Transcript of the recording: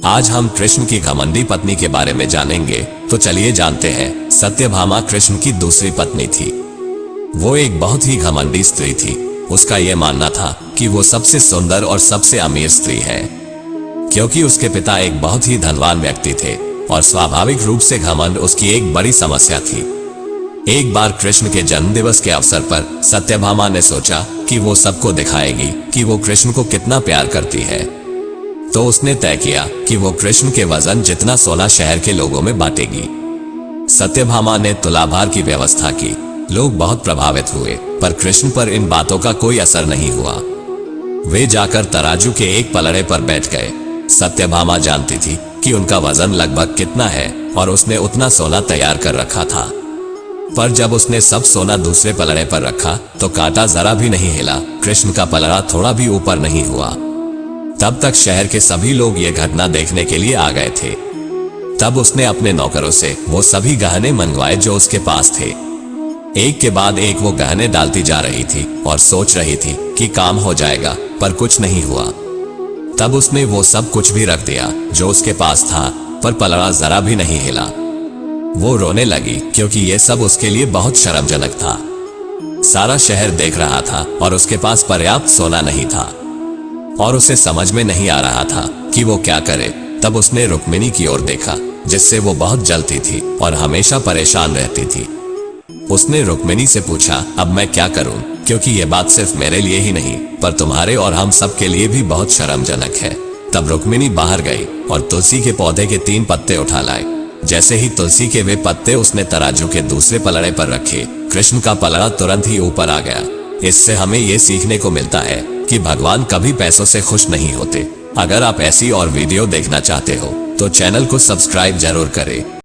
आज हम कृष्ण की घमंडी पत्नी के बारे में जानेंगे। तो चलिए जानते हैं। सत्यभामा कृष्ण की दूसरी पत्नी थी। वो एक बहुत ही घमंडी स्त्री थी। उसका यह मानना था कि वो सबसे सुंदर और सबसे अमीर स्त्री है, क्योंकि उसके पिता एक बहुत ही धनवान व्यक्ति थे और स्वाभाविक रूप से घमंड उसकी एक बड़ी समस्या थी। एक बार कृष्ण के जन्मदिवस के अवसर पर सत्यभामा ने सोचा कि वो सबको दिखाएगी कि वो कृष्ण को कितना प्यार करती है। तो उसने तय किया कि वो कृष्ण के वजन जितना 16 शहर के लोगों में बांटेगी। सत्यभामा ने तुलाभार की व्यवस्था की। लोग बहुत प्रभावित हुए, पर कृष्ण पर इन बातों का कोई असर नहीं हुआ। वे जाकर तराजू के एक पलड़े पर बैठ गए। सत्यभामा जानती थी कि उनका वजन लगभग कितना है और उसने उतना सोना तैयार कर रखा था। पर जब उसने सब सोना दूसरे पलड़े पर रखा तो कांटा जरा भी नहीं हिला। कृष्ण का पलड़ा थोड़ा भी ऊपर नहीं हुआ। तब तक शहर के सभी लोग ये घटना देखने के लिए आ गए थे। तब उसने अपने नौकरों से वो सभी गहने मंगवाए जो उसके पास थे। एक के बाद एक वो गहने डालती जा रही थी और सोच रही थी कि काम हो जाएगा, पर कुछ नहीं हुआ। तब उसने वो सब कुछ भी रख दिया जो उसके पास था, पर पलड़ा जरा भी नहीं हिला। वो रोने लगी क्योंकि ये सब उसके लिए बहुत शर्मजनक था। सारा शहर देख रहा था और उसके पास पर्याप्त सोना नहीं था और उसे समझ में नहीं आ रहा था कि वो क्या करे। तब उसने रुक्मिणी की ओर देखा, जिससे वो बहुत जलती थी और हमेशा परेशान रहती थी। उसने रुक्मिणी से पूछा, अब मैं क्या करूं, क्योंकि ये बात सिर्फ मेरे लिए ही नहीं पर तुम्हारे और हम सब के लिए भी बहुत शर्मजनक है। तब रुक्मिणी बाहर गई और तुलसी के पौधे के 3 पत्ते उठा लाए। जैसे ही तुलसी के वे पत्ते उसने तराजू के दूसरे पलड़े पर रखे, कृष्ण का पलड़ा तुरंत ही ऊपर आ गया। इससे हमें ये सीखने को मिलता है कि भगवान कभी पैसों से खुश नहीं होते। अगर आप ऐसी और वीडियो देखना चाहते हो तो चैनल को सब्सक्राइब जरूर करें।